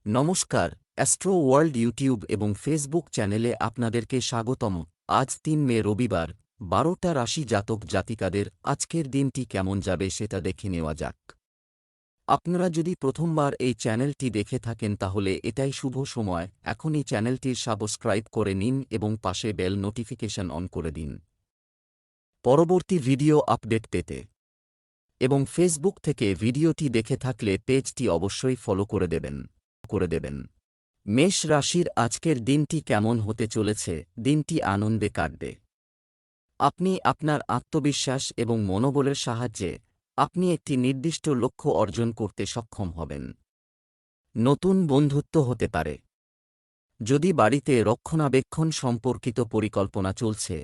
নমস্কার, astro world YouTube এবং Facebook চ্যানেলে আপনাদেরকে স্বাগতম। আজ ৩ মে রবিবার, ১২টা রাশি জাতক জাতিকাদের আজকের দিনটি কেমন যাবে সেটা দেখে নেওয়া যাক। আপনারা যদি প্রথমবার এই চ্যানেলটি দেখে থাকেন তাহলে এটাই শুভ সময়, এখনই চ্যানেলটির সাবস্ক্রাইব করে নিন এবং পাশে বেল নোটিফিকেশন অন করে দিন পরবর্তী ভিডিও আপডেট পেতে। এবং ফেসবুক থেকে ভিডিওটি দেখে থাকলে পেজটি অবশ্যই ফলো করে দেবেন। মেষ রাশির আজকের দিনটি কেমন হতে চলেছে? দিনটি আনন্দে কাটবে। আপনি আপনার আত্মবিশ্বাস এবং মনোবলের সাহায্যে আপনি একটি নির্দিষ্ট লক্ষ্য অর্জন করতে সক্ষম হবেন। নতুন বন্ধুত্ব হতে পারে। যদি বাড়িতে রক্ষণাবেক্ষণ সম্পর্কিত পরিকল্পনা চলছে,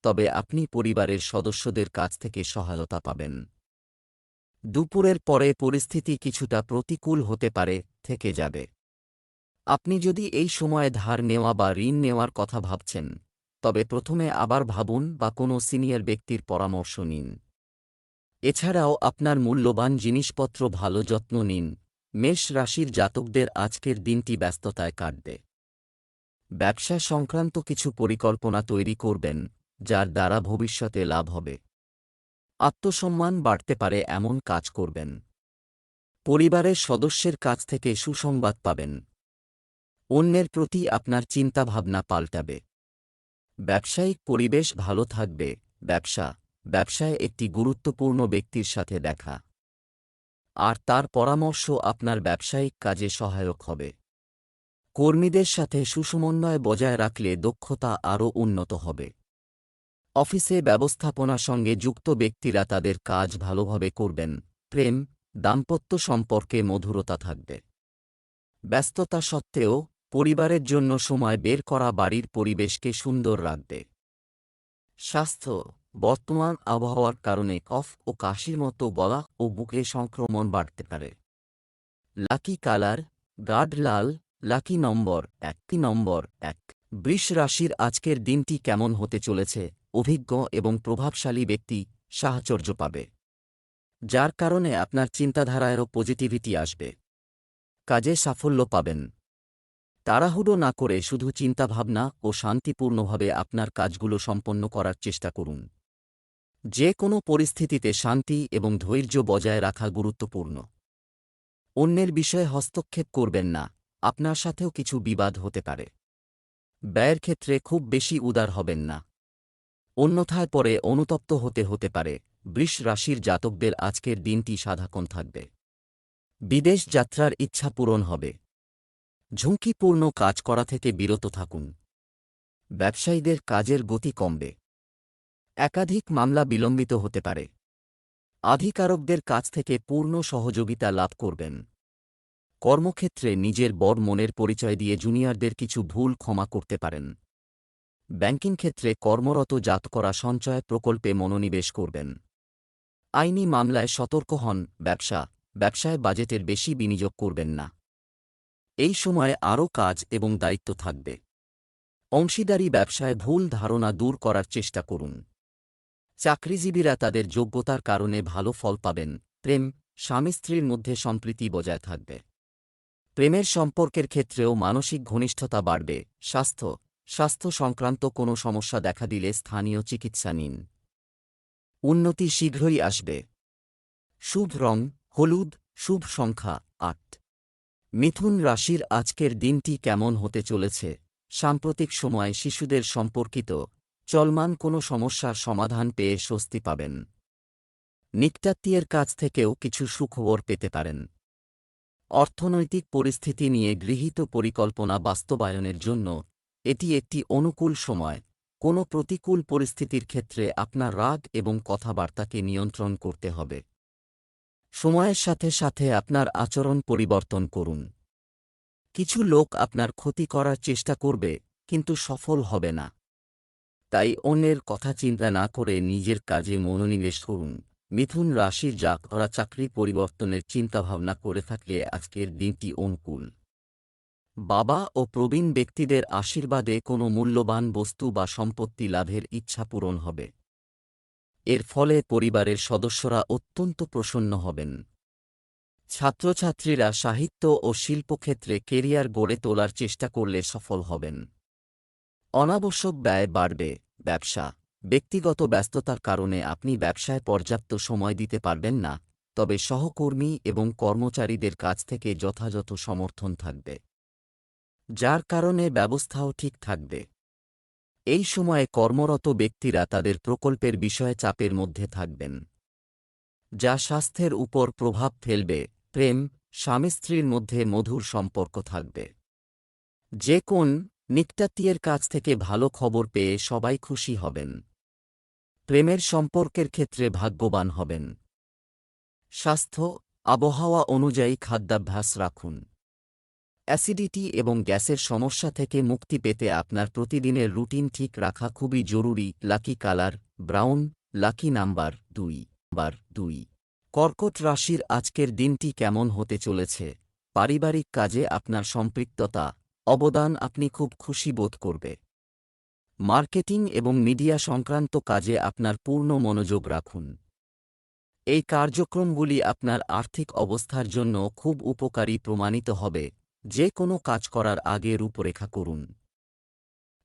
তবে আপনি পরিবারের সদস্যদের কাছ থেকে সহায়তা পাবেন। দুপুরের পরে পরিস্থিতি কিছুটা প্রতিকূল হতে পারে, থেকে যাবে। আপনি যদি এই সময়ে ধার নেওয়া বা ঋণ নেওয়ার কথা ভাবছেন, তবে প্রথমে আবার ভাবুন বা কোনো সিনিয়র ব্যক্তির পরামর্শ নিন। এছাড়াও আপনার মূল্যবান জিনিসপত্র ভালো যত্ন নিন। মেষ রাশির জাতকদের আজকের দিনটি ব্যস্ততায় কাটবে। ব্যবসা সংক্রান্ত কিছু পরিকল্পনা তৈরি করবেন, যার দ্বারা ভবিষ্যতে লাভ হবে। আত্মসম্মান বাড়তে পারে এমন কাজ করবেন। পরিবারের সদস্যের কাছ থেকে সুসংবাদ পাবেন। অন্যের প্রতি আপনার চিন্তাভাবনা পাল্টাবে। ব্যবসায়িক পরিবেশ ভালো থাকবে। ব্যবসায় একটি গুরুত্বপূর্ণ ব্যক্তির সাথে দেখা, আর তার পরামর্শ আপনার ব্যবসায়িক কাজে সহায়ক হবে। কর্মীদের সাথে সুসমন্বয় বজায় রাখলে দক্ষতা আরও উন্নত হবে। অফিসে ব্যবস্থাপনার সঙ্গে যুক্ত ব্যক্তিরা তাদের কাজ ভালোভাবে করবেন। প্রেম, দাম্পত্য সম্পর্কে মধুরতা থাকবে। ব্যস্ততা সত্ত্বেও পরিবারের জন্য সময় বের করা বাড়ির পরিবেশকে সুন্দর রাখবে। স্বাস্থ্য, বর্তমান আবহাওয়ার কারণে কফ ও কাশির মতো গলা ও বুকে সংক্রমণ বাড়তে পারে। লাকি কালার গাঢ় লাল। লাকি নম্বর ১। বৃষ রাশির আজকের দিনটি কেমন হতে চলেছে? অভিজ্ঞ এবং প্রভাবশালী ব্যক্তি সাহচর্য পাবে, যার কারণে আপনার চিন্তাধারায়ও পজিটিভিটি আসবে। কাজে সাফল্য পাবেন। তাড়াহুড়ো না করে শুধু চিন্তাভাবনা ও শান্তিপূর্ণভাবে আপনার কাজগুলো সম্পন্ন করার চেষ্টা করুন। যে কোনো পরিস্থিতিতে শান্তি এবং ধৈর্য বজায় রাখা গুরুত্বপূর্ণ। অন্যের বিষয়ে হস্তক্ষেপ করবেন না, আপনার সাথেও কিছু বিবাদ হতে পারে। ব্যয়ের ক্ষেত্রে খুব বেশি উদার হবেন না, অন্যথায় পরে অনুতপ্ত হতে পারে। বৃষ রাশির জাতকদের আজকের দিনটি সাধারণ থাকবে। বিদেশ যাত্রার ইচ্ছা পূরণ হবে। ঝুঁকিপূর্ণ কাজ করা থেকে বিরত থাকুন। ব্যবসায়ীদের কাজের গতি কমবে। একাধিক মামলা বিলম্বিত হতে পারে। আধিকারকদের কাছ থেকে পূর্ণ সহযোগিতা লাভ করবেন। কর্মক্ষেত্রে নিজের বড় মনের পরিচয় দিয়ে জুনিয়রদের কিছু ভুল ক্ষমা করতে পারেন। ব্যাংকিং ক্ষেত্রে কর্মরত জাতকরা সঞ্চয় প্রকল্পে মনোনিবেশ করবেন। আইনি মামলায় সতর্ক হন। ব্যবসায় বাজেটের বেশি বিনিয়োগ করবেন না। এই সময়ে আরও কাজ এবং দায়িত্ব থাকবে। অংশীদারি ব্যবসায় ভুল ধারণা দূর করার চেষ্টা করুন। চাকরিজীবীরা তাদের যোগ্যতার কারণে ভালো ফল পাবেন। প্রেম, স্বামী স্ত্রীর মধ্যে সম্প্রীতি বজায় থাকবে। প্রেমের সম্পর্কের ক্ষেত্রেও মানসিক ঘনিষ্ঠতা বাড়বে। স্বাস্থ্য সংক্রান্ত কোনো সমস্যা দেখা দিলে স্থানীয় চিকিৎসা নিন। উন্নতি শীঘ্রই আসবে। শুভ রং হলুদ। শুভ সংখ্যা ৮। মিথুন রাশির আজকের দিনটি কেমন হতে চলেছে? সাম্প্রতিক সময়ে শিশুদের সম্পর্কিত চলমান কোনো সমস্যার সমাধান পেয়ে স্বস্তি পাবেন। নিকটাত্মীয়ের কাছ থেকেও কিছু সুখবর পেতে পারেন। অর্থনৈতিক পরিস্থিতি নিয়ে গৃহীত পরিকল্পনা বাস্তবায়নের জন্য এটি একটি অনুকূল সময়। কোনো প্রতিকূল পরিস্থিতির ক্ষেত্রে আপনার রাগ এবং কথাবার্তাকে নিয়ন্ত্রণ করতে হবে। সময়ের সাথে সাথে আপনার আচরণ পরিবর্তন করুন। কিছু লোক আপনার ক্ষতি করার চেষ্টা করবে, কিন্তু সফল হবে না। তাই অন্যের কথা চিন্তা না করে নিজের কাজে মনোনিবেশ করুন। মিথুন রাশির জাতকরা চাকরি পরিবর্তনের চিন্তাভাবনা করে থাকলে আজকের দিনটি অনুকূল। বাবা ও প্রবীণ ব্যক্তিদের আশীর্বাদে কোনো মূল্যবান বস্তু বা সম্পত্তি লাভের ইচ্ছা পূরণ হবে। এর ফলে পরিবারের সদস্যরা অত্যন্ত প্রসন্ন হবেন। ছাত্রছাত্রীরা সাহিত্য ও শিল্পক্ষেত্রে কেরিয়ার গড়ে তোলার চেষ্টা করলে সফল হবেন। অনাবশ্যক ব্যয় বাড়বে। ব্যবসা, ব্যক্তিগত ব্যস্ততার কারণে আপনি ব্যবসায় পর্যাপ্ত সময় দিতে পারবেন না, তবে সহকর্মী এবং কর্মচারীদের কাছ থেকে যথাযথ সমর্থন থাকবে, যার কারণে ব্যবস্থাও ঠিক থাকবে। এই সময়ে কর্মরত ব্যক্তিরা তাদের প্রকল্পের বিষয়ে চাপের মধ্যে থাকবেন, যা স্বাস্থ্যের উপর প্রভাব ফেলবে। প্রেম, স্বামী স্ত্রীর মধ্যে মধুর সম্পর্ক থাকবে। যে কোন নিকটাত্মীয়ের কাছ থেকে ভালো খবর পেয়ে সবাই খুশি হবেন। প্রেমের সম্পর্কের ক্ষেত্রে ভাগ্যবান হবেন। স্বাস্থ্য, আবহাওয়া অনুযায়ী খাদ্যাভ্যাস রাখুন। অ্যাসিডিটি এবং গ্যাসের সমস্যা থেকে মুক্তি পেতে আপনার প্রতিদিনের রুটিন ঠিক রাখা খুবই জরুরি। Lucky colour brown, lucky number 2। কর্কট রাশির আজকের দিনটি কেমন হতে চলেছে? পারিবারিক কাজে আপনার সম্পৃক্ততা, অবদান আপনি খুব খুশি বোধ করবে। মার্কেটিং এবং মিডিয়া সংক্রান্ত কাজে আপনার পূর্ণ মনোযোগ রাখুন। এই কার্যক্রমগুলি আপনার আর্থিক অবস্থার জন্য খুব উপকারী প্রমাণিত হবে। যে কোনো কাজ করার আগে রূপরেখা করুন।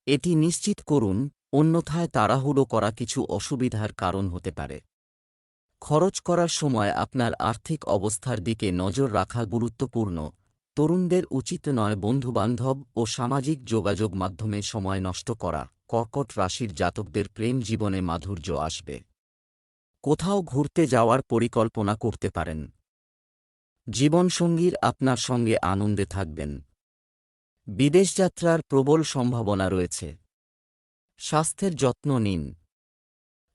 এটি নিশ্চিত করুন, অন্যথায় তাড়াহুড়ো করা কিছু অসুবিধার কারণ হতে পারে। খরচ করার সময় আপনার আর্থিক অবস্থার দিকে নজর রাখা গুরুত্বপূর্ণ। তরুণদের উচিত নয় বন্ধুবান্ধব ও সামাজিক যোগাযোগ মাধ্যমে সময় নষ্ট করা। কর্কট রাশির জাতকদের প্রেম জীবনে মাধুর্য আসবে। কোথাও ঘুরতে যাওয়ার পরিকল্পনা করতে পারেন। জীবনসঙ্গীর আপনার সঙ্গে আনন্দে থাকবেন। বিদেশযাত্রার প্রবল সম্ভাবনা রয়েছে। স্বাস্থ্যের যত্ন নিন।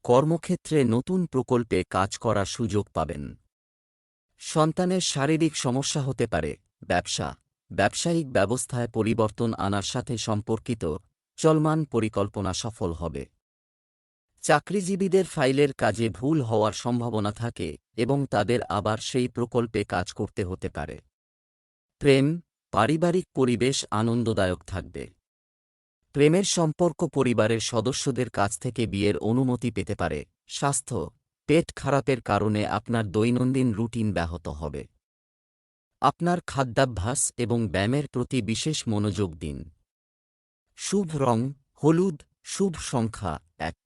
কর্মক্ষেত্রে নতুন প্রকল্পে কাজ করার সুযোগ পাবেন। সন্তানের শারীরিক সমস্যা হতে পারে। ব্যবসা, ব্যবসায়িক ব্যবস্থায় পরিবর্তন আনার সাথে সম্পর্কিত চলমান পরিকল্পনা সফল হবে। চাকরিজীবীদের ফাইলের কাজে ভুল হওয়ার সম্ভাবনা থাকে এবং তাদের আবার সেই প্রকল্পে কাজ করতে হতে পারে। প্রেম, পারিবারিক পরিবেশ আনন্দদায়ক থাকবে। প্রেমের সম্পর্ক পরিবারের সদস্যদের কাছ থেকে বিয়ের অনুমতি পেতে পারে। স্বাস্থ্য, পেট খারাপের কারণে আপনার দৈনন্দিন রুটিন ব্যাহত হবে। আপনার খাদ্যাভ্যাস এবং ব্যায়ামের প্রতি বিশেষ মনোযোগ দিন। শুভ রং হলুদ, শুভ সংখ্যা 1।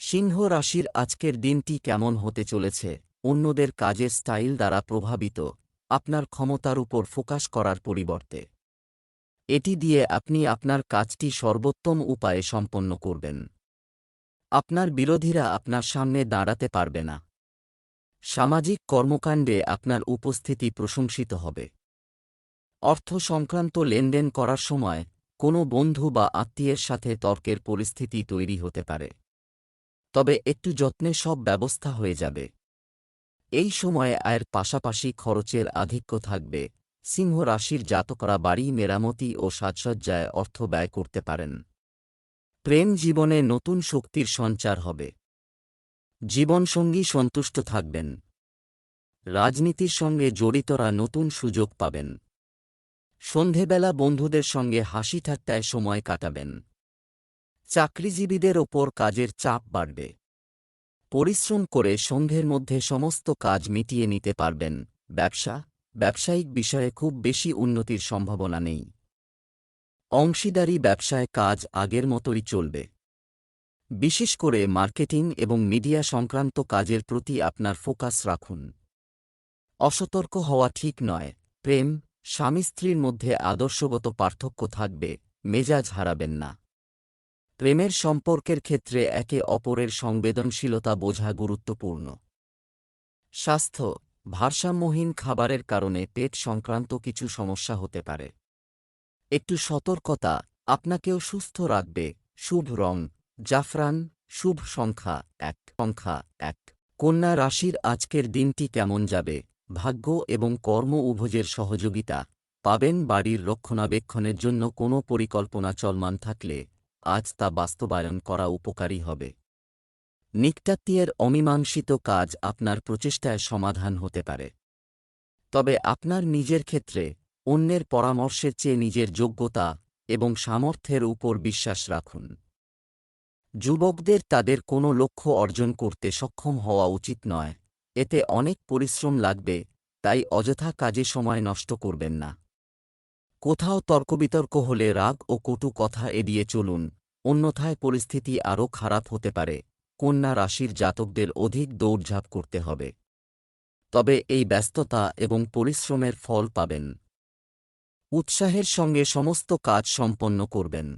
সিংহ রাশির আজকের দিনটি কেমন হতে চলেছে? অন্যদের কাজের স্টাইল দ্বারা প্রভাবিত, আপনার ক্ষমতার উপর ফোকাস করার পরিবর্তে এটি দিয়ে আপনি আপনার কাজটি সর্বোত্তম উপায়ে সম্পন্ন করবেন। আপনার বিরোধীরা আপনার সামনে দাঁড়াতে পারবে না। সামাজিক কর্মকাণ্ডে আপনার উপস্থিতি প্রশংসিত হবে। অর্থ সংক্রান্ত লেনদেন করার সময় কোনো বন্ধু বা আত্মীয়ের সাথে তর্কের পরিস্থিতি তৈরি হতে পারে, তবে একটু যত্নে সব ব্যবস্থা হয়ে যাবে। এই সময়ে আয়ের পাশাপাশি খরচের আধিক্য থাকবে। সিংহ রাশির জাতকরা বাড়ি মেরামতি ও সাজসজ্জায় অর্থ ব্যয় করতে পারেন। প্রেম জীবনে নতুন শক্তির সঞ্চার হবে। জীবনসঙ্গী সন্তুষ্ট থাকবেন। রাজনীতির সঙ্গে জড়িতরা নতুন সুযোগ পাবেন। সন্ধেবেলা বন্ধুদের সঙ্গে হাসি ঠাট্টায় সময় কাটাবেন। চাকরিজীবীদের ওপর কাজের চাপ বাড়বে। পরিশ্রম করে সন্ধ্যের মধ্যে সমস্ত কাজ মিটিয়ে নিতে পারবেন। ব্যবসা, ব্যবসায়িক বিষয়ে খুব বেশি উন্নতির সম্ভাবনা নেই। অংশীদারি ব্যবসায় কাজ আগের মতোই চলবে। বিশেষ করে মার্কেটিং এবং মিডিয়া সংক্রান্ত কাজের প্রতি আপনার ফোকাস রাখুন। অসতর্ক হওয়া ঠিক নয়। প্রেম, স্বামী স্ত্রীর মধ্যে আদর্শগত পার্থক্য থাকবে, মেজাজ হারাবেন না। প্রেমের সম্পর্কের ক্ষেত্রে একে অপরের সংবেদনশীলতা বোঝা গুরুত্বপূর্ণ। স্বাস্থ্য, ভারসাম্যহীন খাবারের কারণে পেট সংক্রান্ত কিছু সমস্যা হতে পারে। একটু সতর্কতা আপনাকেও সুস্থ রাখবে। শুভ রং জাফরান, শুভ সংখ্যা 1। কন্যা রাশির আজকের দিনটি কেমন যাবে? ভাগ্য এবং কর্ম উভয়ের সহযোগিতা পাবেন। বাড়ির রক্ষণাবেক্ষণের জন্য কোনো পরিকল্পনা চলমান থাকলে আজ তা বাস্তবায়ন করা উপকারী হবে। নিকটাত্মীয়ের অমীমাংসিত কাজ আপনার প্রচেষ্টায় সমাধান হতে পারে, তবে আপনার নিজের ক্ষেত্রে অন্যের পরামর্শের চেয়ে নিজের যোগ্যতা এবং সামর্থ্যের উপর বিশ্বাস রাখুন। যুবকদের তাদের কোনো লক্ষ্য অর্জন করতে সক্ষম হওয়া উচিত নয়, এতে অনেক পরিশ্রম লাগবে, তাই অযথা কাজে সময় নষ্ট করবেন না। কোথাও তর্কবিতর্ক হলে রাগ ও কটু কথা এড়িয়ে চলুন, অন্যথায় পরিস্থিতি আরও খারাপ হতে পারে। কন্যা রাশির জাতকদের অধিক দৌড়ঝাঁপ করতে হবে, তবে এই ব্যস্ততা এবং পরিশ্রমের ফল পাবেন। উৎসাহের সঙ্গে সমস্ত কাজ সম্পন্ন করবেন।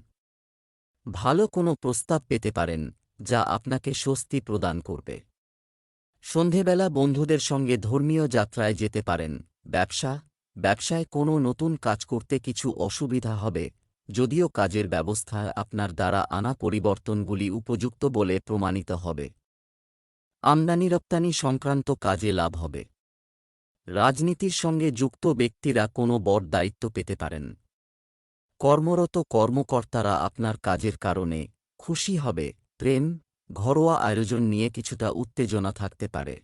ভালো কোনো প্রস্তাব পেতে পারেন, যা আপনাকে স্বস্তি প্রদান করবে। সন্ধেবেলা বন্ধুদের সঙ্গে ধর্মীয় যাত্রায় যেতে পারেন। ব্যবসায় কোনো নতুন কাজ করতে কিছু অসুবিধা হবে, যদিও কাজের ব্যবস্থায় আপনার দ্বারা আনা পরিবর্তনগুলি উপযুক্ত বলে প্রমাণিত হবে। আমদানি রপ্তানি সংক্রান্ত কাজে লাভ হবে। রাজনীতির সঙ্গে যুক্ত ব্যক্তিরা কোনো বড় দায়িত্ব পেতে পারেন। কর্মরত কর্মকর্তারা আপনার কাজের কারণে খুশি হবে। ঘরোয়া আয়োজন নিয়ে কিছুটা উত্তেজনা থাকতে পারে।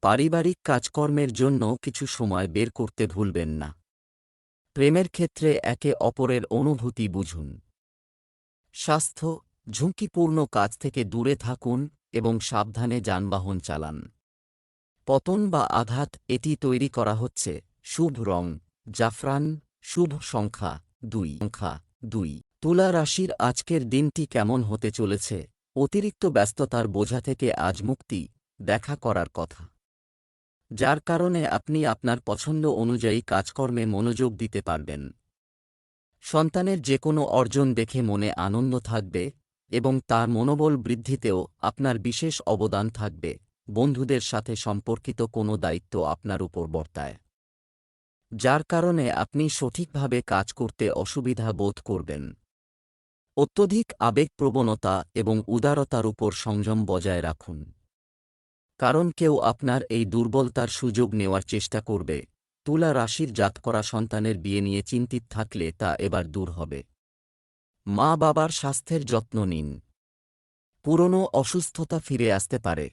পারিবারিক কাজকর্মের জন্য কিছু সময় বের করতে ভুলবেন না। প্রেমের ক্ষেত্রে একে অপরের অনুভূতি বুঝুন। স্বাস্থ্য, ঝুঁকিপূর্ণ কাজ থেকে দূরে থাকুন এবং সাবধানে যানবাহন চালান। পতন বা আঘাত এটি তৈরি করা হচ্ছে। শুভ রং জাফরান, শুভ সংখ্যা 2। তুলা রাশির আজকের দিনটি কেমন হতে চলেছে? অতিরিক্ত ব্যস্ততার বোঝা থেকে আজ মুক্তি দেখা করার কথা, যার কারণে আপনি আপনার পছন্দ অনুযায়ী কাজকর্মে মনোযোগ দিতে পারবেন। সন্তানের যে কোনো অর্জন দেখে মনে আনন্দ থাকবে এবং তার মনোবল বৃদ্ধিতেও আপনার বিশেষ অবদান থাকবে। বন্ধুদের সাথে সম্পর্কিত কোনো দায়িত্ব আপনার উপর বর্তায়, যার কারণে আপনি সঠিকভাবে কাজ করতে অসুবিধা বোধ করবেন। অত্যধিক আবেগপ্রবণতা এবং উদারতার উপর সংযম বজায় রাখুন, কারণ কেউ আপনার এই দুর্বলতার সুযোগ নেওয়ার চেষ্টা করবে। তুলা রাশির জাতকরা সন্তানের বিয়ে নিয়ে চিন্তিত থাকলে তা এবার দূর হবে। মা বাবার স্বাস্থ্যের যত্ন নিন, পুরনো অসুস্থতা ফিরে আসতে পারে।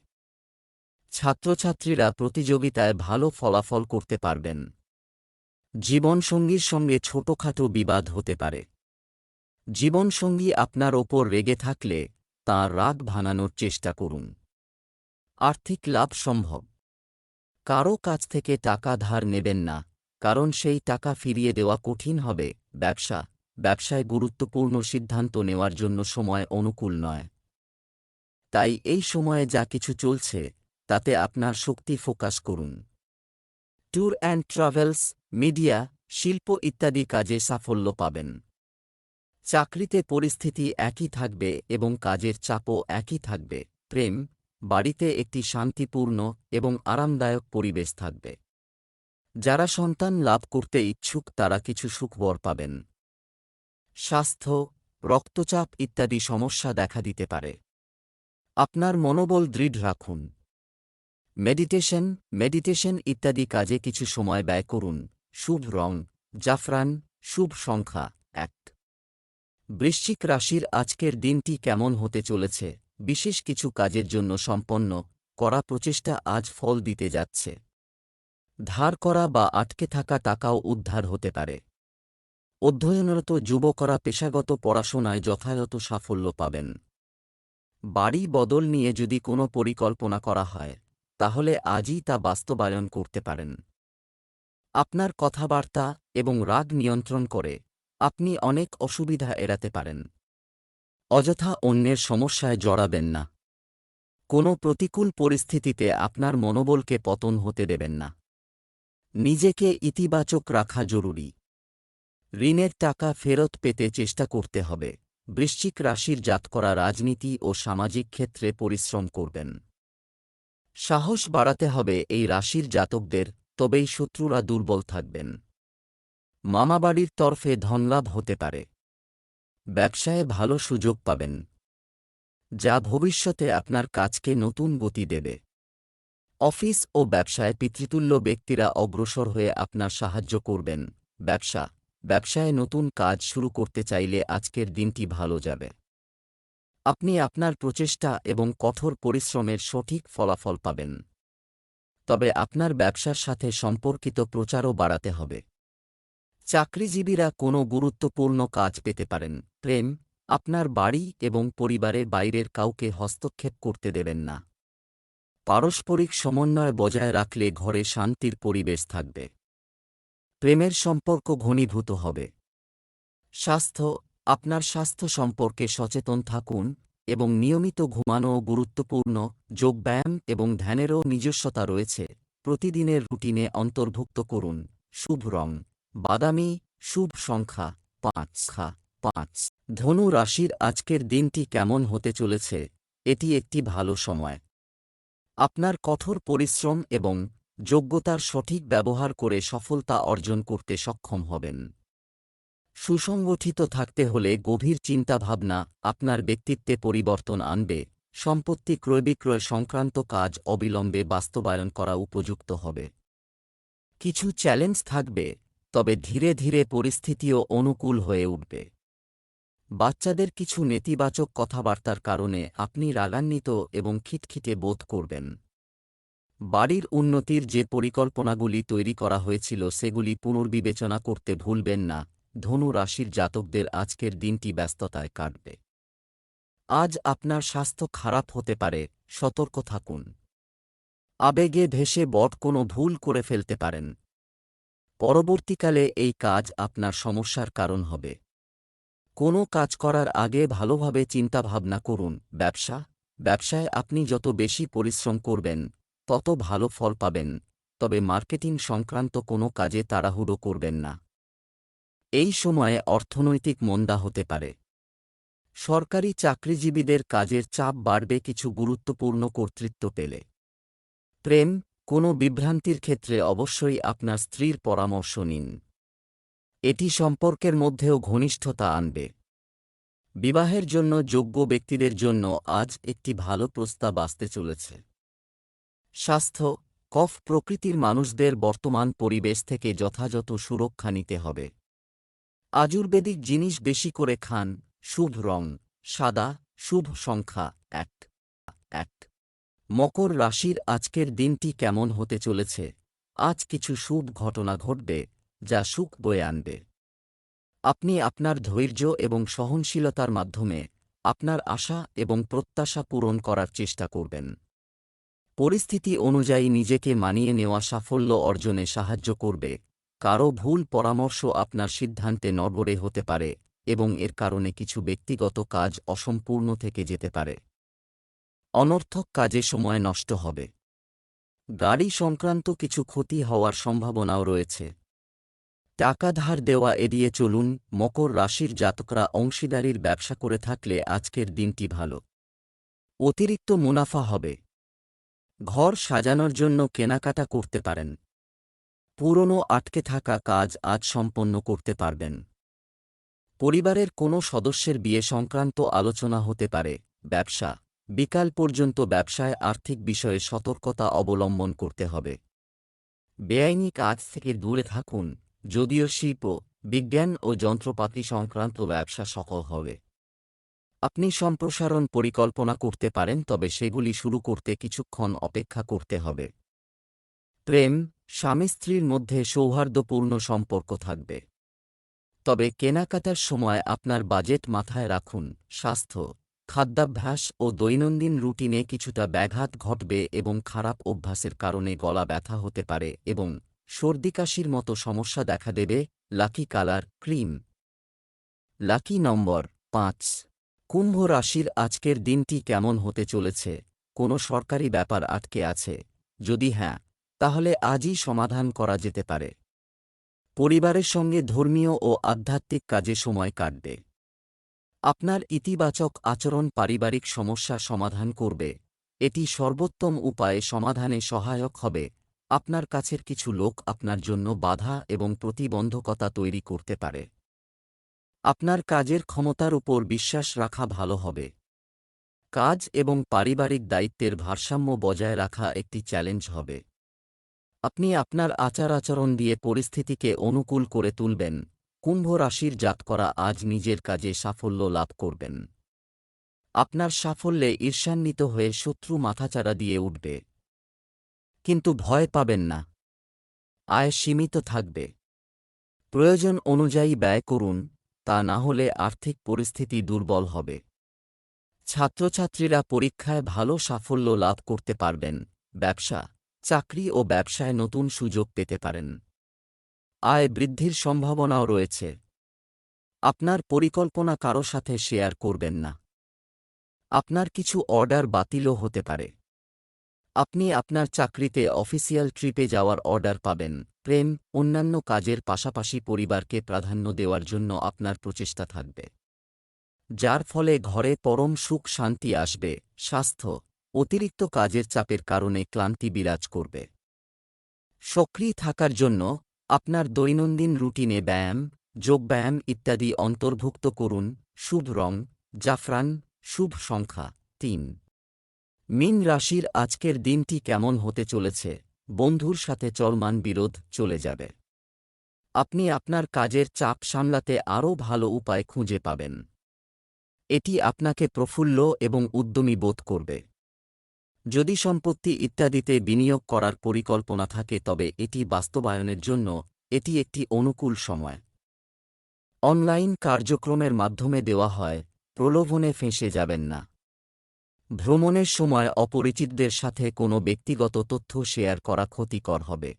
ছাত্রছাত্রীরা প্রতিযোগিতায় ভালো ফলাফল করতে পারবেন। জীবনসঙ্গীর সঙ্গে ছোটখাটো বিবাদ হতে পারে। জীবনসঙ্গী আপনার ওপর রেগে থাকলে তাঁর রাগ ভাঙানোর চেষ্টা করুন। আর্থিক লাভ সম্ভব। কারও কাছ থেকে টাকা ধার নেবেন না, কারণ সেই টাকা ফিরিয়ে দেওয়া কঠিন হবে। ব্যবসায় গুরুত্বপূর্ণ সিদ্ধান্ত নেওয়ার জন্য সময় অনুকূল নয়, তাই এই সময়ে যা কিছু চলছে তাতে আপনার শক্তি ফোকাস করুন। ট্যুর অ্যান্ড ট্রাভেলস, মিডিয়া, শিল্প ইত্যাদি কাজে সাফল্য পাবেন। চাকরিতে পরিস্থিতি একই থাকবে এবং কাজের চাপও একই থাকবে। বাড়িতে একটি শান্তিপূর্ণ এবং আরামদায়ক পরিবেশ থাকবে। যারা সন্তান লাভ করতে ইচ্ছুক তারা কিছু সুখবর পাবেন। স্বাস্থ্য, রক্তচাপ ইত্যাদি সমস্যা দেখা দিতে পারে। আপনার মনোবল দৃঢ় রাখুন। মেডিটেশন ইত্যাদি কাজে কিছু সময় ব্যয় করুন। শুভ রং জাফরান, শুভ সংখ্যা 1। বৃশ্চিক রাশির আজকের দিনটি কেমন হতে চলেছে? বিশেষ কিছু কাজের জন্য সম্পন্ন করা প্রচেষ্টা আজ ফল দিতে যাচ্ছে। ধার করা বা আটকে থাকা টাকাও উদ্ধার হতে পারে। অধ্যয়নরত যুবকরা পেশাগত পড়াশোনায় যথাযথ সাফল্য পাবেন। বাড়ি বদল নিয়ে যদি কোনো পরিকল্পনা করা হয় তাহলে আজই তা বাস্তবায়ন করতে পারেন। আপনার কথাবার্তা এবং রাগ নিয়ন্ত্রণ করে আপনি অনেক অসুবিধা এড়াতে পারেন। অযথা অন্যের সমস্যায় জড়াবেন না। কোনো প্রতিকূল পরিস্থিতিতে আপনার মনোবলকে পতন হতে দেবেন না। নিজেকে ইতিবাচক রাখা জরুরি। ঋণের টাকা ফেরত পেতে চেষ্টা করতে হবে। বৃশ্চিক রাশির জাতকরা রাজনীতি ও সামাজিক ক্ষেত্রে পরিশ্রম করবেন। সাহস বাড়াতে হবে এই রাশির জাতকদের, তবেই শত্রুরা দুর্বল থাকবেন। মামাবাড়ির তরফে ধনলাভ হতে পারে। ব্যবসায়ে ভালো সুযোগ পাবেন, যা ভবিষ্যতে আপনার কাজকে নতুন গতি দেবে। অফিস ও ব্যবসায় পিতৃতুল্য ব্যক্তিরা অগ্রসর হয়ে আপনার সাহায্য করবেন। ব্যবসায়ে নতুন কাজ শুরু করতে চাইলে আজকের দিনটি ভালো যাবে। আপনি আপনার প্রচেষ্টা এবং কঠোর পরিশ্রমের সঠিক ফলাফল পাবেন। তবে আপনার ব্যবসার সাথে সম্পর্কিত প্রচারও বাড়াতে হবে। চাকরিজীবীরা কোনো গুরুত্বপূর্ণ কাজ পেতে পারেন। আপনার বাড়ি এবং পরিবারের বাইরের কাউকে হস্তক্ষেপ করতে দেবেন না। পারস্পরিক সমন্বয় বজায় রাখলে ঘরে শান্তির পরিবেশ থাকবে। প্রেমের সম্পর্ক ঘনীভূত হবে। স্বাস্থ্য, আপনার স্বাস্থ্য সম্পর্কে সচেতন থাকুন এবং নিয়মিত ঘুমানোও গুরুত্বপূর্ণ। যোগব্যায়াম এবং ধ্যানেরও নিজস্বতা রয়েছে, প্রতিদিনের রুটিনে অন্তর্ভুক্ত করুন। শুভ রং বাদামি, শুভ সংখ্যা 5। ধনু রাশির আজকের দিনটি কেমন হতে চলেছে? এটি একটি ভালো সময়। আপনার কঠোর পরিশ্রম এবং যোগ্যতার সঠিক ব্যবহার করে সফলতা অর্জন করতে সক্ষম হবেন। সুসংগঠিত থাকতে হলে গভীর চিন্তাভাবনা আপনার ব্যক্তিত্বে পরিবর্তন আনবে। সম্পত্তি ক্রয়-বিক্রয় সংক্রান্ত কাজ অবিলম্বে বাস্তবায়ন করা উপযুক্ত হবে। কিছু চ্যালেঞ্জ থাকবে, তবে ধীরে ধীরে পরিস্থিতিও অনুকূল হয়ে উঠবে। বাচ্চাদের কিছু নেতিবাচক কথাবার্তার কারণে আপনি রাগান্বিত এবং খিটখিটে বোধ করবেন। বাড়ির উন্নতির যে পরিকল্পনাগুলি তৈরি করা হয়েছিল সেগুলি পুনর্বিবেচনা করতে ভুলবেন না। ধনু রাশির জাতকদের আজকের দিনটি ব্যস্ততায় কাটবে। আজ আপনার স্বাস্থ্য খারাপ হতে পারে, সতর্ক থাকুন। আবেগে ভেসে কোনো ভুল করে ফেলতে পারেন। পরবর্তীকালে এই কাজ আপনার সমস্যার কারণ হবে। কোনো কাজ করার আগে ভালোভাবে চিন্তাভাবনা করুন। ব্যবসায় আপনি যত বেশি পরিশ্রম করবেন তত ভালো ফল পাবেন, তবে মার্কেটিং সংক্রান্ত কোনো কাজে তাড়াহুড়ো করবেন না। এই সময়ে অর্থনৈতিক মন্দা হতে পারে। সরকারি চাকরিজীবীদের কাজের চাপ বাড়বে কিছু গুরুত্বপূর্ণ কর্তৃত্ব পেলে। প্রেম, কোনো বিভ্রান্তির ক্ষেত্রে অবশ্যই আপনার স্ত্রীর পরামর্শ নিন। এটি সম্পর্কের মধ্যেও ঘনিষ্ঠতা আনবে। বিবাহের জন্য যোগ্য ব্যক্তিদের জন্য আজ একটি ভালো প্রস্তাব আসতে চলেছে। স্বাস্থ্য, কফ প্রকৃতির মানুষদের বর্তমান পরিবেশ থেকে যথাযথ সুরক্ষা নিতে হবে। আয়ুর্বেদিক জিনিস বেশি করে খান। শুভ রং সাদা, শুভ সংখ্যা 1। মকর রাশির আজকের দিনটি কেমন হতে চলেছে? আজ কিছু শুভ ঘটনা ঘটবে যা সুখ বয়ে আনবে। আপনি আপনার ধৈর্য এবং সহনশীলতার মাধ্যমে আপনার আশা এবং প্রত্যাশা পূরণ করার চেষ্টা করবেন। পরিস্থিতি অনুযায়ী নিজেকে মানিয়ে নেওয়া সাফল্য অর্জনে সাহায্য করবে। কারও ভুল পরামর্শ আপনার সিদ্ধান্তে নড়বড়ে হতে পারে এবং এর কারণে কিছু ব্যক্তিগত কাজ অসম্পূর্ণ থেকে যেতে পারে। অনর্থক কাজে সময় নষ্ট হবে। গাড়ি সংক্রান্ত কিছু ক্ষতি হওয়ার সম্ভাবনাও রয়েছে। টাকা ধার দেওয়া এড়িয়ে চলুন। মকর রাশির জাতকরা অংশীদারির ব্যবসা করে থাকলে আজকের দিনটি ভালো। অতিরিক্ত মুনাফা হবে। ঘর সাজানোর জন্য কেনাকাটা করতে পারেন। পুরনো আটকে থাকা কাজ আজ সম্পন্ন করতে পারবেন। পরিবারের কোনো সদস্যের বিয়ে সংক্রান্ত আলোচনা হতে পারে। ব্যবসা, বিকাল পর্যন্ত ব্যবসায় আর্থিক বিষয়ে সতর্কতা অবলম্বন করতে হবে। বেআইনি কাজ থেকে দূরে থাকুন। যদিও শিল্প, বিজ্ঞান ও যন্ত্রপাতি সংক্রান্ত ব্যবসা সফল হবে। আপনি সম্প্রসারণ পরিকল্পনা করতে পারেন, তবে সেগুলি শুরু করতে কিছুক্ষণ অপেক্ষা করতে হবে। প্রেম, স্বামী স্ত্রীর মধ্যে সৌহার্দ্যপূর্ণ সম্পর্ক থাকবে। তবে কেনাকাটার সময় আপনার বাজেট মাথায় রাখুন। স্বাস্থ্য, খাদ্যাভ্যাস ও দৈনন্দিন রুটিনে কিছুটা ব্যাঘাত ঘটবে এবং খারাপ অভ্যাসের কারণে গলা ব্যথা হতে পারে এবং সর্দিকাশির মতো সমস্যা দেখা দেবে। Lucky colour cream. লাকি নম্বর 5। কুম্ভ রাশির আজকের দিনটি কেমন হতে চলেছে? কোনো সরকারি ব্যাপার আটকে আছে? যদি হ্যাঁ, তাহলে আজই সমাধান করা যেতে পারে। পরিবারের সঙ্গে ধর্মীয় ও আধ্যাত্মিক কাজে সময় কাটবে। আপনার ইতিবাচক আচরণ পারিবারিক সমস্যা সমাধান করবে। এটি সর্বোত্তম উপায়ে সমাধানে সহায়ক হবে। আপনার কাছের কিছু লোক আপনার জন্য বাধা এবং প্রতিবন্ধকতা তৈরি করতে পারে। আপনার কাজের ক্ষমতার উপর বিশ্বাস রাখা ভালো হবে। কাজ এবং পারিবারিক দায়িত্বের ভারসাম্য বজায় রাখা একটি চ্যালেঞ্জ হবে। আপনি আপনার আচার-আচরণ দিয়ে পরিস্থিতিকে অনুকূল করে তুলবেন। কুম্ভ রাশির জাতকরা আজ নিজের কাজে সাফল্য লাভ করবেন। আপনার সাফল্যে ঈর্ষান্বিত হয়ে শত্রু মাথাচাড়া দিয়ে উঠবে। কিন্তু ভয় পাবেন না। আয় সীমিত থাকবে। প্রয়োজন অনুযায়ী ব্যয় করুন, তা না হলে আর্থিক পরিস্থিতি দুর্বল হবে। ছাত্রছাত্রীরা পরীক্ষায় ভালো সাফল্য লাভ করতে পারবেন ব্যবসা, চাকরি ও ব্যবসায় নতুন সুযোগ পেতে পারেন। আয় বৃদ্ধির সম্ভাবনাও রয়েছে। আপনার পরিকল্পনা কারো সাথে শেয়ার করবেন না। আপনার কিছু অর্ডার বাতিলও হতে পারে। আপনি আপনার চাকরিতে অফিসিয়াল ট্রিপে যাওয়ার অর্ডার পাবেন। প্রেম, অন্যান্য কাজের পাশাপাশি পরিবারকে প্রাধান্য দেওয়ার জন্য আপনার প্রচেষ্টা থাকবে, যার ফলে ঘরে পরম সুখ শান্তি আসবে। স্বাস্থ্য, অতিরিক্ত কাজের চাপের কারণে ক্লান্তি বিরাজ করবে। সক্রিয় থাকার জন্য আপনার দৈনন্দিন রুটিনে ব্যায়াম, যোগব্যায়াম ইত্যাদি অন্তর্ভুক্ত করুন। শুভ রং জাফরান, শুভ সংখ্যা ৩। মীন রাশির আজকের দিনটি কেমন হতে চলেছে? বন্ধুর সাথে চলমান বিরোধ চলে যাবে। আপনি আপনার কাজের চাপ সামলাতে আরও ভালো উপায় খুঁজে পাবেন। এটি আপনাকে প্রফুল্ল এবং উদ্যমী বোধ করবে। যদি সম্পত্তি ইত্যাদিতে বিনিয়োগ করার পরিকল্পনা থাকে তবে এটি বাস্তবায়নের জন্য এটি একটি অনুকূল সময়। অনলাইন কার্যক্রমের মাধ্যমে দেওয়া হয়, প্রলোভনে ফেঁসে যাবেন না। ভ্রমণের সময় অপরিচিতদের সাথে কোনো ব্যক্তিগত তথ্য শেয়ার করা ক্ষতিকর হবে।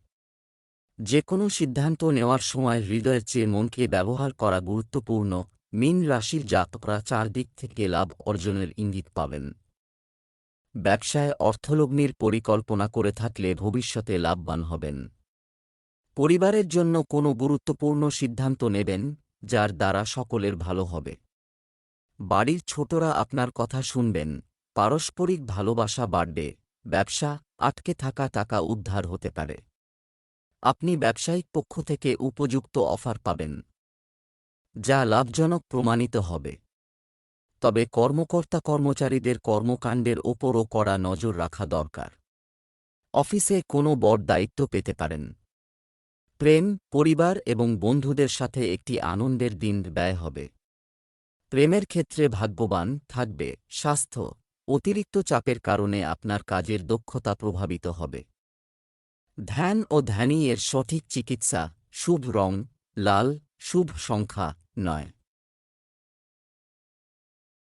যে কোনো সিদ্ধান্ত নেওয়ার সময় হৃদয়ের চেয়ে মনকে ব্যবহার করা গুরুত্বপূর্ণ। মীন রাশির জাতকরা চারদিক থেকে লাভ অর্জনের ইঙ্গিত পাবেন। ব্যবসায় অর্থলগ্নির পরিকল্পনা করে থাকলে ভবিষ্যতে লাভবান হবেন। পরিবারের জন্য কোনো গুরুত্বপূর্ণ সিদ্ধান্ত নেবেন, যার দ্বারা সকলের ভালো হবে। বাড়ির ছোটরা আপনার কথা শুনবেন। পারস্পরিক ভালোবাসা বাড়বে। ব্যবসা, আটকে থাকা টাকা উদ্ধার হতে পারে। আপনি ব্যবসায়িক পক্ষ থেকে উপযুক্ত অফার পাবেন, যা লাভজনক প্রমাণিত হবে। তবে কর্মকর্তা-কর্মচারীদের কর্মকাণ্ডের ওপরও কড়া নজর রাখা দরকার। অফিসে কোনো বড় দায়িত্ব পেতে পারেন। প্রেম, পরিবার এবং বন্ধুদের সাথে একটি আনন্দের দিন ব্যয় হবে। প্রেমের ক্ষেত্রে ভাগ্যবান থাকবে। স্বাস্থ্য, অতিরিক্ত চাপের কারণে আপনার কাজের দক্ষতা প্রভাবিত হবে। ধ্যান ও ধ্যানই এর সঠিক চিকিৎসা। শুভ রং লাল, শুভ সংখ্যা ৯।